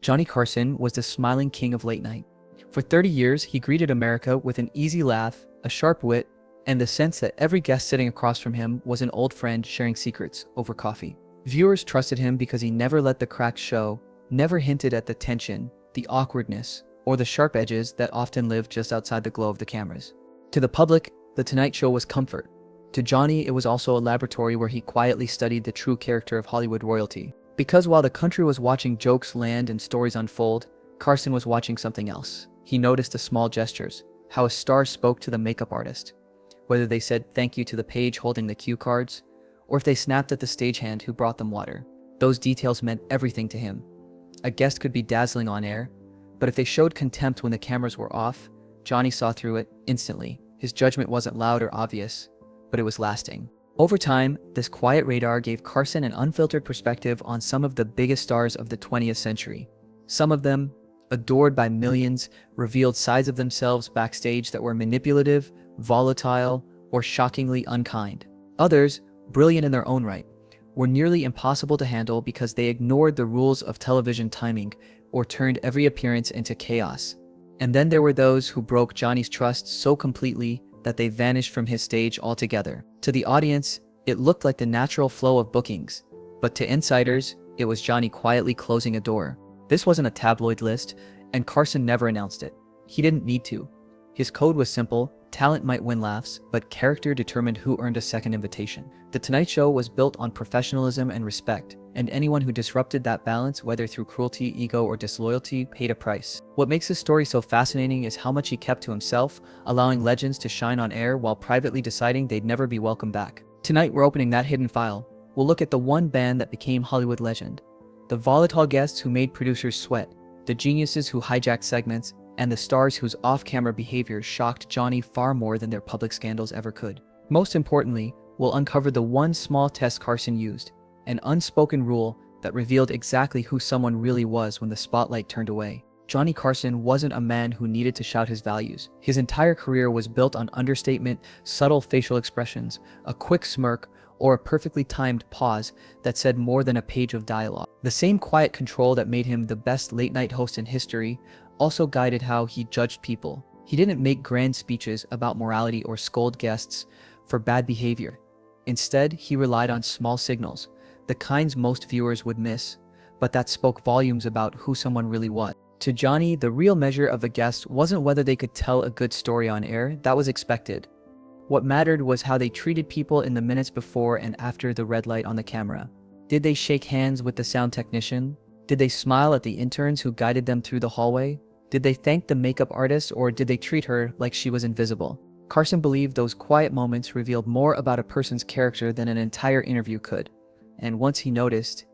Johnny Carson was the smiling king of late night. For 30 years, he greeted America with an easy laugh, a sharp wit, and the sense that every guest sitting across from him was an old friend sharing secrets over coffee. Viewers trusted him because he never let the cracks show, never hinted at the tension, the awkwardness, or the sharp edges that often lived just outside the glow of the cameras. To the public, The Tonight Show was comfort. To Johnny, it was also a laboratory where he quietly studied the true character of Hollywood royalty. Because while the country was watching jokes land and stories unfold, Carson was watching something else. He noticed the small gestures, how a star spoke to the makeup artist, whether they said thank you to the page holding the cue cards, or if they snapped at the stagehand who brought them water. Those details meant everything to him. A guest could be dazzling on air, but if they showed contempt when the cameras were off, Johnny saw through it instantly. His judgment wasn't loud or obvious, but it was lasting. Over time, this quiet radar gave Carson an unfiltered perspective on some of the biggest stars of the 20th century. Some of them, adored by millions, revealed sides of themselves backstage that were manipulative, volatile, or shockingly unkind. Others, brilliant in their own right, were nearly impossible to handle because they ignored the rules of television timing or turned every appearance into chaos. And then there were those who broke Johnny's trust so completely that they vanished from his stage altogether. To the audience, it looked like the natural flow of bookings, but to insiders, it was Johnny quietly closing a door. This wasn't a tabloid list, and Carson never announced it. He didn't need to. His code was simple: talent might win laughs, but character determined who earned a second invitation. The Tonight Show was built on professionalism and respect, and anyone who disrupted that balance, whether through cruelty, ego, or disloyalty, paid a price. What makes this story so fascinating is how much he kept to himself, allowing legends to shine on air while privately deciding they'd never be welcome back. Tonight, we're opening that hidden file. We'll look at the one band that became Hollywood legend, the volatile guests who made producers sweat, the geniuses who hijacked segments, and the stars whose off-camera behavior shocked Johnny far more than their public scandals ever could. Most importantly, we'll uncover the one small test Carson used, an unspoken rule that revealed exactly who someone really was when the spotlight turned away. Johnny Carson wasn't a man who needed to shout his values. His entire career was built on understatement, subtle facial expressions, a quick smirk, or a perfectly timed pause that said more than a page of dialogue. The same quiet control that made him the best late-night host in history also guided how he judged people. He didn't make grand speeches about morality or scold guests for bad behavior. Instead, he relied on small signals, the kinds most viewers would miss, but that spoke volumes about who someone really was. To Johnny, the real measure of a guest wasn't whether they could tell a good story on air. That was expected. What mattered was how they treated people in the minutes before and after the red light on the camera. Did they shake hands with the sound technician? Did they smile at the interns who guided them through the hallway? Did they thank the makeup artist, or did they treat her like she was invisible? Carson believed those quiet moments revealed more about a person's character than an entire interview could. And once he noticed,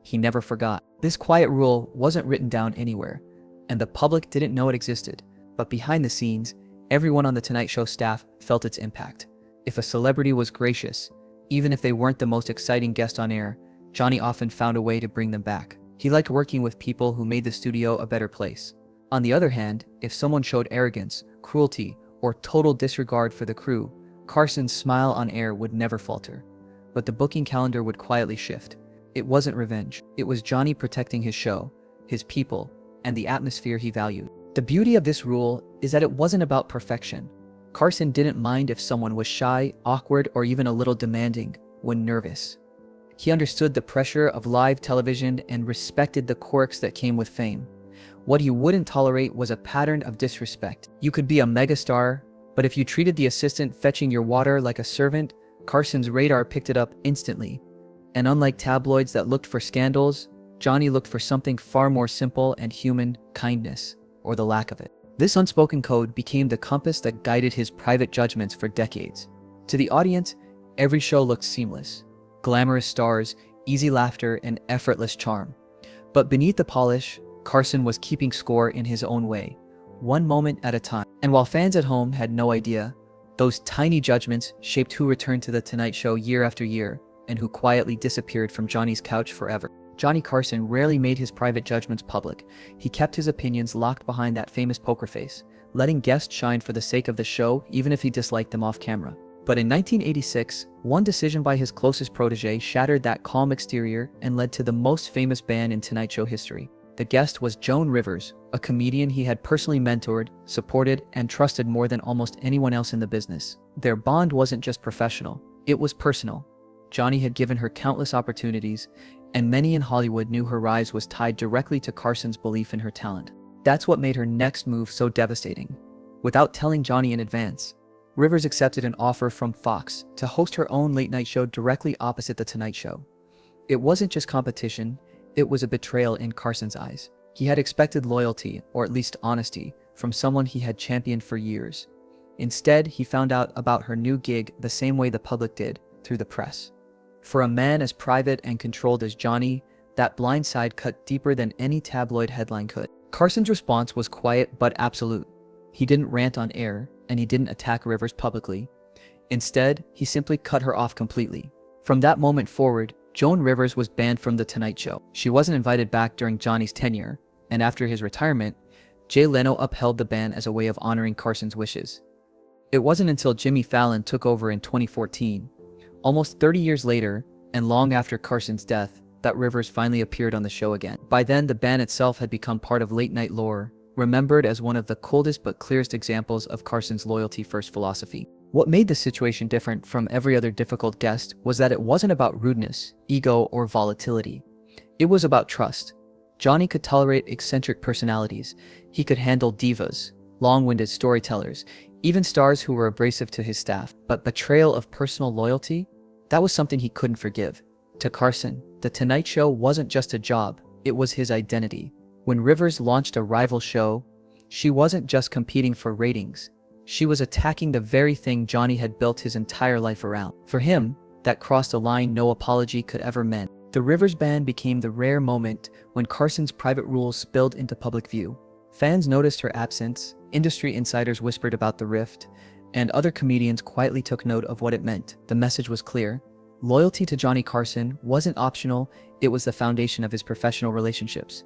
he never forgot. This quiet rule wasn't written down anywhere, and the public didn't know it existed. But behind the scenes, everyone on The Tonight Show staff felt its impact. If a celebrity was gracious, even if they weren't the most exciting guest on air, Johnny often found a way to bring them back. He liked working with people who made the studio a better place. On the other hand, if someone showed arrogance, cruelty, or total disregard for the crew, Carson's smile on air would never falter. But the booking calendar would quietly shift. It wasn't revenge. It was Johnny protecting his show, his people, and the atmosphere he valued. The beauty of this rule is that it wasn't about perfection. Carson didn't mind if someone was shy, awkward, or even a little demanding when nervous. He understood the pressure of live television and respected the quirks that came with fame. What he wouldn't tolerate was a pattern of disrespect. You could be a megastar, but if you treated the assistant fetching your water like a servant, Carson's radar picked it up instantly. And unlike tabloids that looked for scandals, Johnny looked for something far more simple and human: kindness, or the lack of it. This unspoken code became the compass that guided his private judgments for decades. To the audience, every show looked seamless. Glamorous stars, easy laughter, and effortless charm. But beneath the polish, Carson was keeping score in his own way, one moment at a time. And while fans at home had no idea, those tiny judgments shaped who returned to The Tonight Show year after year, and who quietly disappeared from Johnny's couch forever. Johnny Carson rarely made his private judgments public. He kept his opinions locked behind that famous poker face, letting guests shine for the sake of the show, even if he disliked them off camera. But in 1986, one decision by his closest protege shattered that calm exterior and led to the most famous ban in Tonight Show history: The guest was Joan Rivers, a comedian he had personally mentored, supported, and trusted more than almost anyone else in the business. Their bond wasn't just professional, it was personal. Johnny had given her countless opportunities, and many in Hollywood knew her rise was tied directly to Carson's belief in her talent. That's what made her next move so devastating. Without telling Johnny in advance, Rivers accepted an offer from Fox to host her own late-night show directly opposite The Tonight Show. It wasn't just competition, it was a betrayal in Carson's eyes. He had expected loyalty, or at least honesty, from someone he had championed for years. Instead, he found out about her new gig the same way the public did, through the press. For a man as private and controlled as Johnny, that blind side cut deeper than any tabloid headline could. Carson's response was quiet but absolute. He didn't rant on air, and he didn't attack Rivers publicly. Instead, he simply cut her off completely. From that moment forward, Joan Rivers was banned from The Tonight Show. She wasn't invited back during Johnny's tenure, and after his retirement, Jay Leno upheld the ban as a way of honoring Carson's wishes. It wasn't until Jimmy Fallon took over in 2014, almost 30 years later, and long after Carson's death, that Rivers finally appeared on the show again. By then, the ban itself had become part of late-night lore, remembered as one of the coldest but clearest examples of Carson's loyalty-first philosophy. What made the situation different from every other difficult guest was that it wasn't about rudeness, ego, or volatility. It was about trust. Johnny could tolerate eccentric personalities. He could handle divas, long-winded storytellers, even stars who were abrasive to his staff. But betrayal of personal loyalty? That was something he couldn't forgive. To Carson, The Tonight Show wasn't just a job, it was his identity. When Rivers launched a rival show, she wasn't just competing for ratings. She was attacking the very thing Johnny had built his entire life around. For him, that crossed a line no apology could ever mend. The Rivers ban became the rare moment when Carson's private rules spilled into public view. Fans noticed her absence, industry insiders whispered about the rift, and other comedians quietly took note of what it meant. The message was clear. Loyalty to Johnny Carson wasn't optional, it was the foundation of his professional relationships.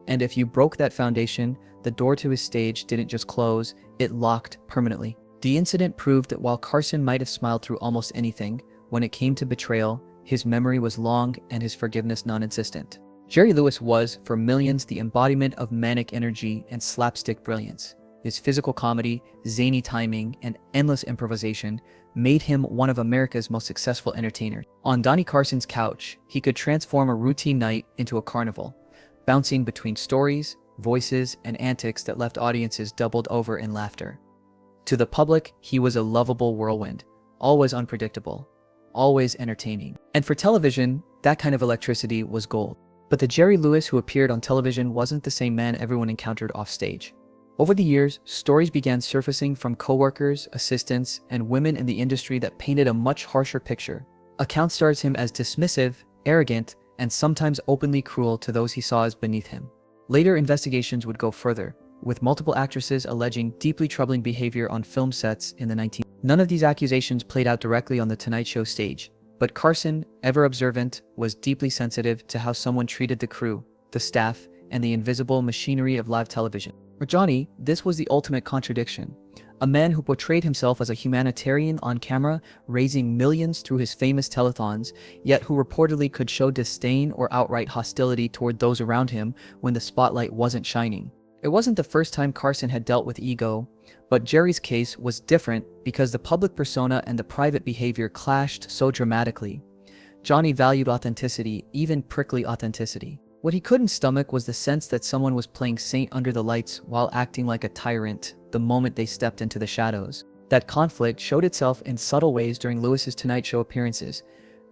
And if you broke that foundation, the door to his stage didn't just close, it locked permanently. The incident proved that while Carson might have smiled through almost anything, when it came to betrayal, his memory was long and his forgiveness non-existent. Jerry Lewis was, for millions, the embodiment of manic energy and slapstick brilliance. His physical comedy, zany timing, and endless improvisation made him one of America's most successful entertainers. On Johnny Carson's couch, he could transform a routine night into a carnival, bouncing between stories, voices, and antics that left audiences doubled over in laughter. To the public, he was a lovable whirlwind, always unpredictable, always entertaining. And for television, that kind of electricity was gold. But the Jerry Lewis who appeared on television wasn't the same man everyone encountered offstage. Over the years, stories began surfacing from coworkers, assistants, and women in the industry that painted a much harsher picture. Accounts starred him as dismissive, arrogant, and sometimes openly cruel to those he saw as beneath him. Later investigations would go further, with multiple actresses alleging deeply troubling behavior on film sets in the 1990s. None of these accusations played out directly on The Tonight Show stage, but Carson, ever observant, was deeply sensitive to how someone treated the crew, the staff, and the invisible machinery of live television. For Johnny, this was the ultimate contradiction. A man who portrayed himself as a humanitarian on camera, raising millions through his famous telethons, yet who reportedly could show disdain or outright hostility toward those around him when the spotlight wasn't shining. It wasn't the first time Carson had dealt with ego, but Jerry's case was different because the public persona and the private behavior clashed so dramatically. Johnny valued authenticity, even prickly authenticity. What he couldn't stomach was the sense that someone was playing saint under the lights while acting like a tyrant the moment they stepped into the shadows. That conflict showed itself in subtle ways during Lewis's Tonight Show appearances.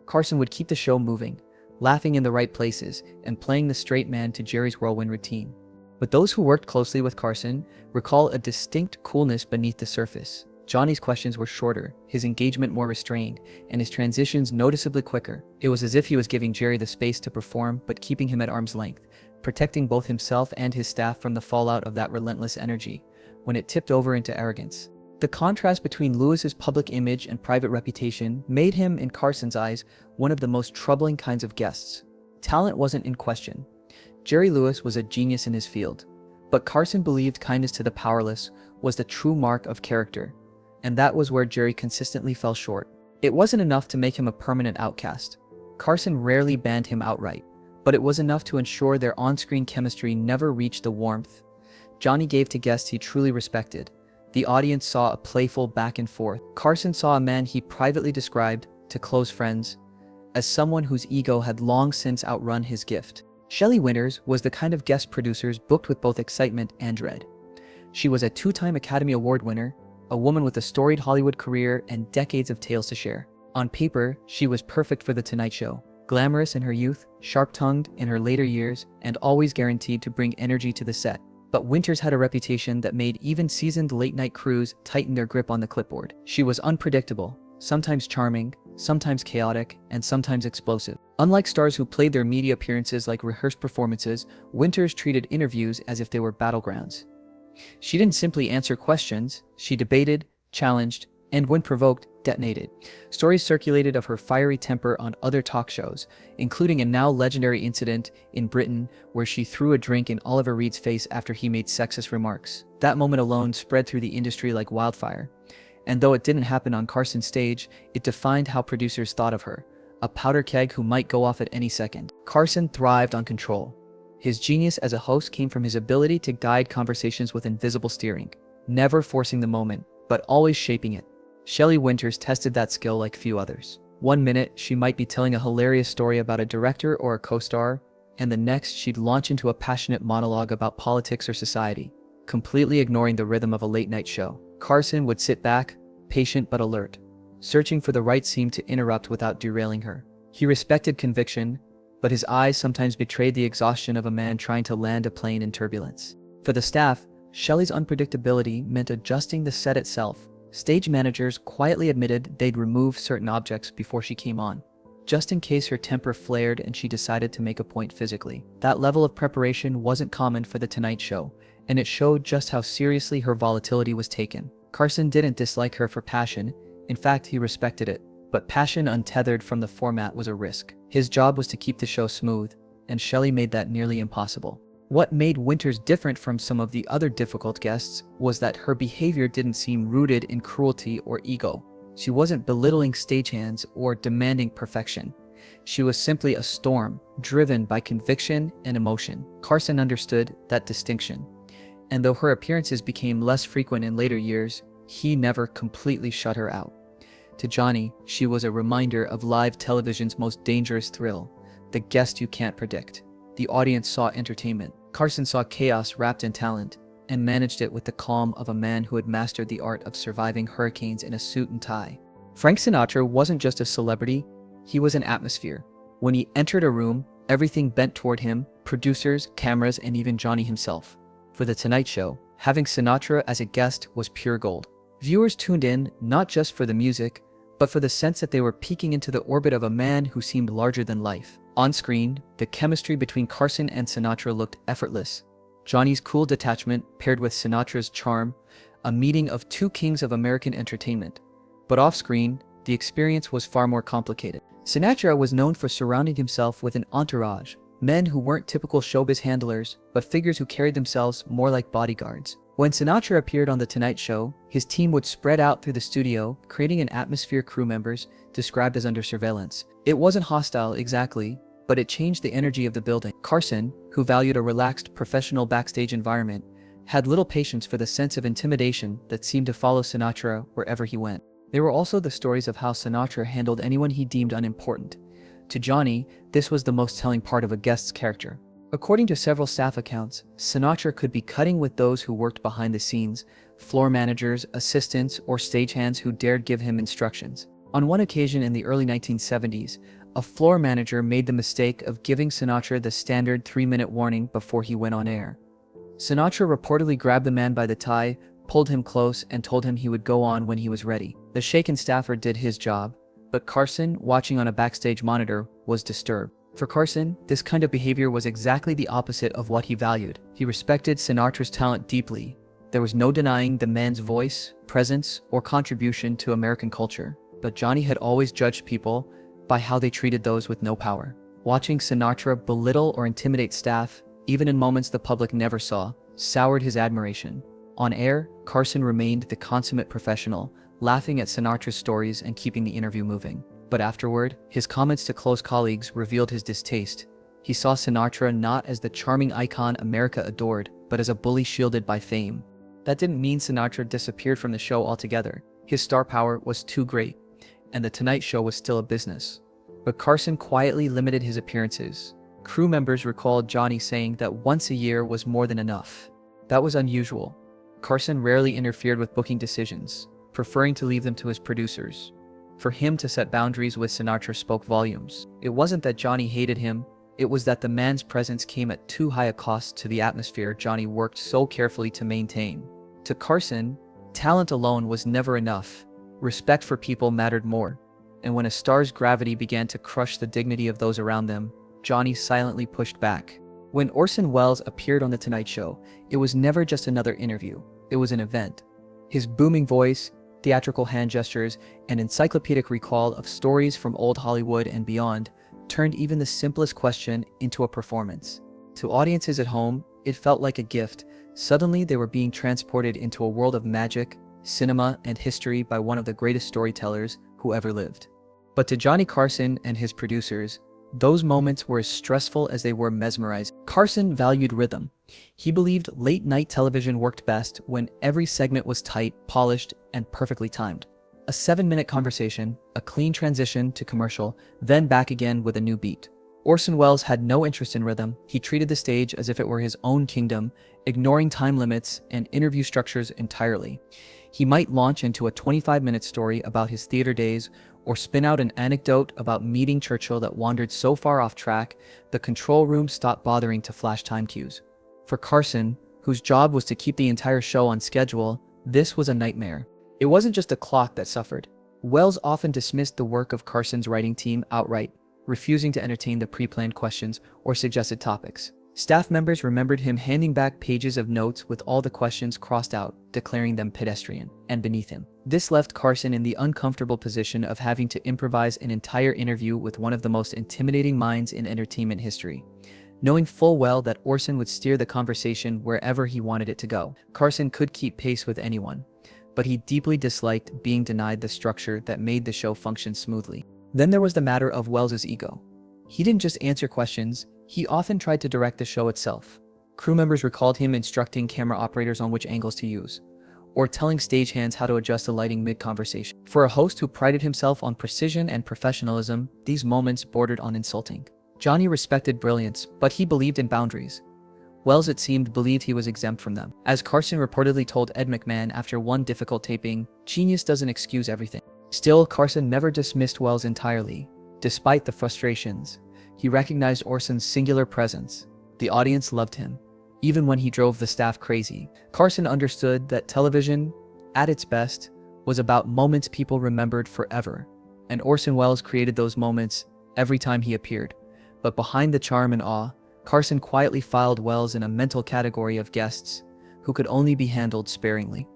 Carson would keep the show moving, laughing in the right places, and playing the straight man to Jerry's whirlwind routine. But those who worked closely with Carson recall a distinct coolness beneath the surface. Johnny's questions were shorter, his engagement more restrained, and his transitions noticeably quicker. It was as if he was giving Jerry the space to perform, but keeping him at arm's length, protecting both himself and his staff from the fallout of that relentless energy, when it tipped over into arrogance. The contrast between Lewis's public image and private reputation made him, in Carson's eyes, one of the most troubling kinds of guests. Talent wasn't in question. Jerry Lewis was a genius in his field, but Carson believed kindness to the powerless was the true mark of character, and that was where Jerry consistently fell short. It wasn't enough to make him a permanent outcast. Carson rarely banned him outright, but it was enough to ensure their on-screen chemistry never reached the warmth Johnny gave to guests he truly respected. The audience saw a playful back and forth. Carson saw a man he privately described to close friends as someone whose ego had long since outrun his gift. Shelley Winters was the kind of guest producers booked with both excitement and dread. She was a two-time Academy Award winner, a woman with a storied Hollywood career and decades of tales to share. On paper, she was perfect for The Tonight Show. Glamorous in her youth, sharp-tongued in her later years, and always guaranteed to bring energy to the set. But Winters had a reputation that made even seasoned late-night crews tighten their grip on the clipboard. She was unpredictable, sometimes charming, sometimes chaotic, and sometimes explosive. Unlike stars who played their media appearances like rehearsed performances, Winters treated interviews as if they were battlegrounds. She didn't simply answer questions, she debated, challenged, and when provoked, detonated. Stories circulated of her fiery temper on other talk shows, including a now legendary incident in Britain where she threw a drink in Oliver Reed's face after he made sexist remarks. That moment alone spread through the industry like wildfire. And though it didn't happen on Carson's stage, it defined how producers thought of her, a powder keg who might go off at any second. Carson thrived on control. His genius as a host came from his ability to guide conversations with invisible steering, never forcing the moment, but always shaping it. Shelley Winters tested that skill like few others. One minute, she might be telling a hilarious story about a director or a co-star, and the next she'd launch into a passionate monologue about politics or society, completely ignoring the rhythm of a late-night show. Carson would sit back, patient but alert, searching for the right scene to interrupt without derailing her. He respected conviction, but his eyes sometimes betrayed the exhaustion of a man trying to land a plane in turbulence. For the staff, Shelley's unpredictability meant adjusting the set itself. Stage managers quietly admitted they'd remove certain objects before she came on, just in case her temper flared and she decided to make a point physically. That level of preparation wasn't common for The Tonight Show, and it showed just how seriously her volatility was taken. Carson didn't dislike her for passion, in fact he respected it, but passion untethered from the format was a risk. His job was to keep the show smooth, and Shelley made that nearly impossible. What made Winters different from some of the other difficult guests was that her behavior didn't seem rooted in cruelty or ego. She wasn't belittling stagehands or demanding perfection. She was simply a storm, driven by conviction and emotion. Carson understood that distinction, and though her appearances became less frequent in later years, he never completely shut her out. To Johnny, she was a reminder of live television's most dangerous thrill, the guest you can't predict. The audience saw entertainment. Carson saw chaos wrapped in talent, and managed it with the calm of a man who had mastered the art of surviving hurricanes in a suit and tie. Frank Sinatra wasn't just a celebrity, he was an atmosphere. When he entered a room, everything bent toward him, producers, cameras, and even Johnny himself. For The Tonight Show, having Sinatra as a guest was pure gold. Viewers tuned in not just for the music, but for the sense that they were peeking into the orbit of a man who seemed larger than life. On screen, the chemistry between Carson and Sinatra looked effortless. Johnny's cool detachment paired with Sinatra's charm, a meeting of two kings of American entertainment. But off-screen, the experience was far more complicated. Sinatra was known for surrounding himself with an entourage, men who weren't typical showbiz handlers, but figures who carried themselves more like bodyguards. When Sinatra appeared on The Tonight Show, his team would spread out through the studio, creating an atmosphere crew members described as under surveillance. It wasn't hostile exactly, but it changed the energy of the building. Carson, who valued a relaxed, professional backstage environment, had little patience for the sense of intimidation that seemed to follow Sinatra wherever he went. There were also the stories of how Sinatra handled anyone he deemed unimportant. To Johnny, this was the most telling part of a guest's character. According to several staff accounts, Sinatra could be cutting with those who worked behind the scenes, floor managers, assistants, or stagehands who dared give him instructions. On one occasion in the early 1970s, a floor manager made the mistake of giving Sinatra the standard 3-minute warning before he went on air. Sinatra reportedly grabbed the man by the tie, pulled him close, and told him he would go on when he was ready. The shaken staffer did his job, but Carson, watching on a backstage monitor, was disturbed. For Carson, this kind of behavior was exactly the opposite of what he valued. He respected Sinatra's talent deeply. There was no denying the man's voice, presence, or contribution to American culture. But Johnny had always judged people by how they treated those with no power. Watching Sinatra belittle or intimidate staff, even in moments the public never saw, soured his admiration. On air, Carson remained the consummate professional, laughing at Sinatra's stories and keeping the interview moving. But afterward, his comments to close colleagues revealed his distaste. He saw Sinatra not as the charming icon America adored, but as a bully shielded by fame. That didn't mean Sinatra disappeared from the show altogether. His star power was too great, and The Tonight Show was still a business. But Carson quietly limited his appearances. Crew members recalled Johnny saying that once a year was more than enough. That was unusual. Carson rarely interfered with booking decisions, preferring to leave them to his producers. For him to set boundaries with Sinatra spoke volumes. It wasn't that Johnny hated him, it was that the man's presence came at too high a cost to the atmosphere Johnny worked so carefully to maintain. To Carson, talent alone was never enough. Respect for people mattered more. And when a star's gravity began to crush the dignity of those around them, Johnny silently pushed back. When Orson Welles appeared on The Tonight Show, it was never just another interview, it was an event. His booming voice, theatrical hand gestures, and encyclopedic recall of stories from old Hollywood and beyond turned even the simplest question into a performance. To audiences at home, it felt like a gift. Suddenly they were being transported into a world of magic, cinema, and history by one of the greatest storytellers who ever lived. But to Johnny Carson and his producers, those moments were as stressful as they were mesmerizing. Carson valued rhythm. He believed late-night television worked best when every segment was tight, polished, and perfectly timed. A 7-minute conversation, a clean transition to commercial, then back again with a new beat. Orson Welles had no interest in rhythm. He treated the stage as if it were his own kingdom, ignoring time limits and interview structures entirely. He might launch into a 25-minute story about his theater days or spin out an anecdote about meeting Churchill that wandered so far off track, the control room stopped bothering to flash time cues. For Carson, whose job was to keep the entire show on schedule, this was a nightmare. It wasn't just the clock that suffered. Welles often dismissed the work of Carson's writing team outright, refusing to entertain the pre-planned questions or suggested topics. Staff members remembered him handing back pages of notes with all the questions crossed out, declaring them pedestrian and beneath him. This left Carson in the uncomfortable position of having to improvise an entire interview with one of the most intimidating minds in entertainment history. Knowing full well that Orson would steer the conversation wherever he wanted it to go, Carson could keep pace with anyone. But he deeply disliked being denied the structure that made the show function smoothly. Then there was the matter of Welles's ego. He didn't just answer questions, he often tried to direct the show itself. Crew members recalled him instructing camera operators on which angles to use, or telling stagehands how to adjust the lighting mid-conversation. For a host who prided himself on precision and professionalism, these moments bordered on insulting. Johnny respected brilliance, but he believed in boundaries. Welles, it seemed, believed he was exempt from them. As Carson reportedly told Ed McMahon after one difficult taping, "Genius doesn't excuse everything." Still, Carson never dismissed Welles entirely. Despite the frustrations, he recognized Orson's singular presence. The audience loved him, even when he drove the staff crazy. Carson understood that television, at its best, was about moments people remembered forever, and Orson Welles created those moments every time he appeared. But behind the charm and awe, Carson quietly filed Welles in a mental category of guests who could only be handled sparingly.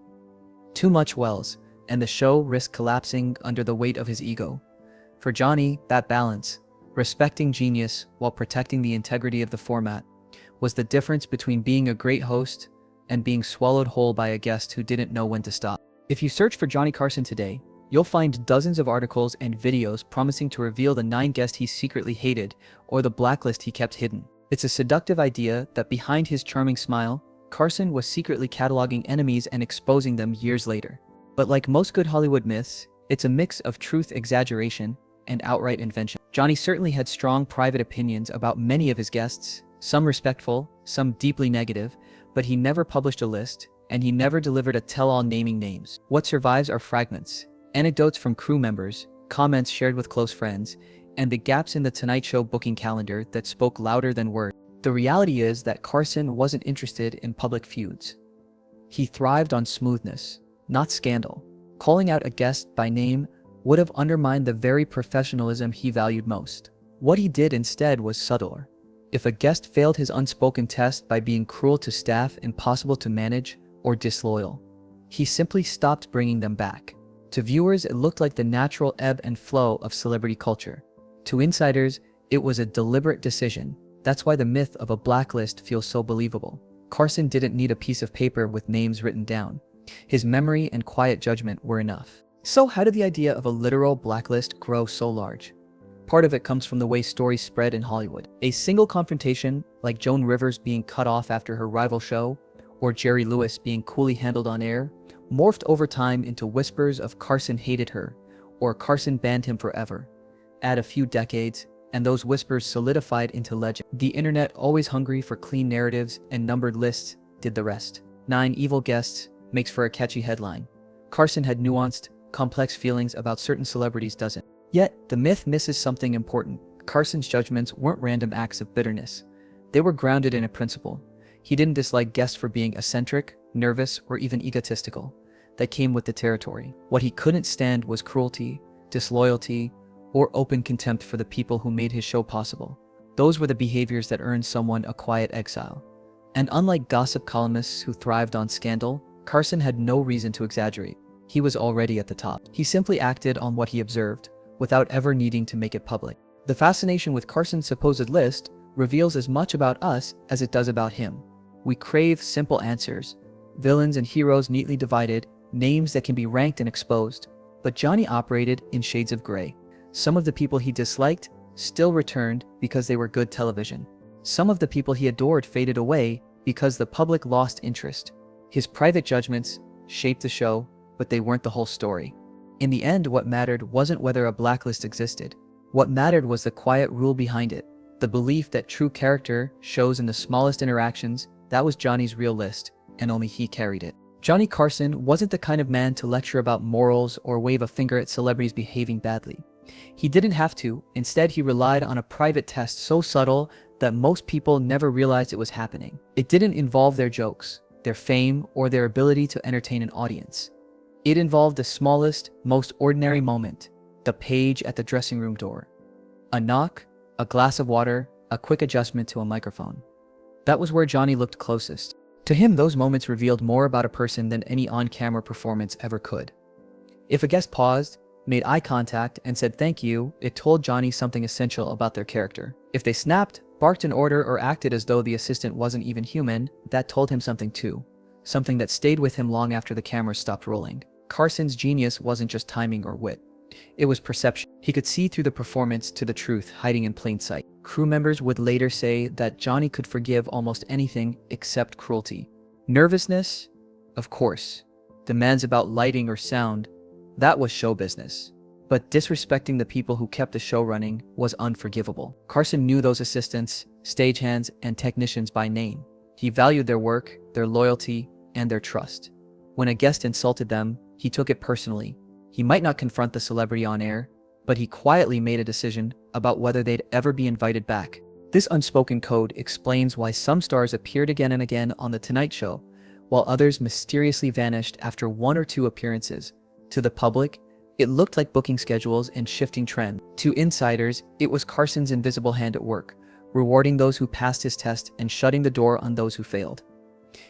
Too much Welles, and the show risked collapsing under the weight of his ego. For Johnny, that balance, respecting genius while protecting the integrity of the format, was the difference between being a great host and being swallowed whole by a guest who didn't know when to stop. If you search for Johnny Carson today, you'll find dozens of articles and videos promising to reveal the 9 guests he secretly hated or the blacklist he kept hidden. It's a seductive idea that behind his charming smile, Carson was secretly cataloging enemies and exposing them years later. But like most good Hollywood myths, it's a mix of truth exaggeration and outright invention. Johnny certainly had strong private opinions about many of his guests, some respectful, some deeply negative, but he never published a list, and he never delivered a tell-all naming names. What survives are fragments, anecdotes from crew members, comments shared with close friends, and the gaps in the Tonight Show booking calendar that spoke louder than words. The reality is that Carson wasn't interested in public feuds. He thrived on smoothness, not scandal. Calling out a guest by name would have undermined the very professionalism he valued most. What he did instead was subtler. If a guest failed his unspoken test by being cruel to staff, impossible to manage, or disloyal, he simply stopped bringing them back. To viewers, it looked like the natural ebb and flow of celebrity culture. To insiders, it was a deliberate decision. That's why the myth of a blacklist feels so believable. Carson didn't need a piece of paper with names written down. His memory and quiet judgment were enough. So how did the idea of a literal blacklist grow so large? Part of it comes from the way stories spread in Hollywood. A single confrontation, like Joan Rivers being cut off after her rival show, or Jerry Lewis being coolly handled on air, morphed over time into whispers of Carson hated her, or Carson banned him forever. Add a few decades, and those whispers solidified into legend. The internet, always hungry for clean narratives and numbered lists, did the rest. 9 evil guests makes for a catchy headline. Carson had nuanced, complex feelings about certain celebrities doesn't. Yet, the myth misses something important. Carson's judgments weren't random acts of bitterness. They were grounded in a principle. He didn't dislike guests for being eccentric, nervous, or even egotistical. That came with the territory. What he couldn't stand was cruelty, disloyalty, or open contempt for the people who made his show possible. Those were the behaviors that earned someone a quiet exile. And unlike gossip columnists who thrived on scandal, Carson had no reason to exaggerate. He was already at the top. He simply acted on what he observed, without ever needing to make it public. The fascination with Carson's supposed list reveals as much about us as it does about him. We crave simple answers, villains and heroes neatly divided, names that can be ranked and exposed. But Johnny operated in shades of gray. Some of the people he disliked still returned because they were good television. Some of the people he adored faded away because the public lost interest. His private judgments shaped the show, but they weren't the whole story. In the end, what mattered wasn't whether a blacklist existed. What mattered was the quiet rule behind it. The belief that true character shows in the smallest interactions. That was Johnny's real list, and only he carried it. Johnny Carson wasn't the kind of man to lecture about morals or wave a finger at celebrities behaving badly. He didn't have to. Instead, he relied on a private test so subtle that most people never realized it was happening. It didn't involve their jokes, their fame, or their ability to entertain an audience. It involved the smallest, most ordinary moment, the page at the dressing room door. A knock, a glass of water, a quick adjustment to a microphone. That was where Johnny looked closest. To him, those moments revealed more about a person than any on-camera performance ever could. If a guest paused, made eye contact, and said thank you, it told Johnny something essential about their character. If they snapped, barked an order, or acted as though the assistant wasn't even human, that told him something too. Something that stayed with him long after the cameras stopped rolling. Carson's genius wasn't just timing or wit. It was perception. He could see through the performance to the truth hiding in plain sight. Crew members would later say that Johnny could forgive almost anything except cruelty. Nervousness? Of course. Demands about lighting or sound? That was show business. But disrespecting the people who kept the show running was unforgivable. Carson knew those assistants, stagehands, and technicians by name. He valued their work, their loyalty, and their trust. When a guest insulted them, he took it personally. He might not confront the celebrity on air, but he quietly made a decision about whether they'd ever be invited back. This unspoken code explains why some stars appeared again and again on The Tonight Show, while others mysteriously vanished after 1 or 2 appearances. To the public, it looked like booking schedules and shifting trends. To insiders, it was Carson's invisible hand at work, rewarding those who passed his test and shutting the door on those who failed.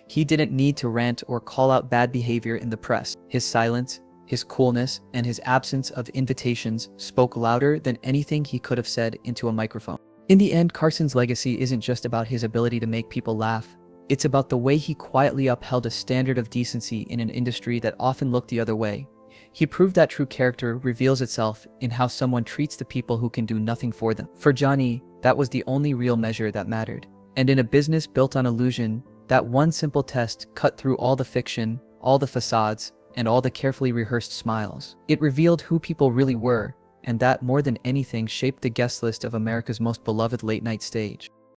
He didn't need to rant or call out bad behavior in the press. His silence, his coolness, and his absence of invitations spoke louder than anything he could have said into a microphone. In the end, Carson's legacy isn't just about his ability to make people laugh. It's about the way he quietly upheld a standard of decency in an industry that often looked the other way. He proved that true character reveals itself in how someone treats the people who can do nothing for them. For Johnny, that was the only real measure that mattered. And in a business built on illusion, that one simple test cut through all the fiction, all the facades, and all the carefully rehearsed smiles. It revealed who people really were, and that more than anything shaped the guest list of America's most beloved late-night stage.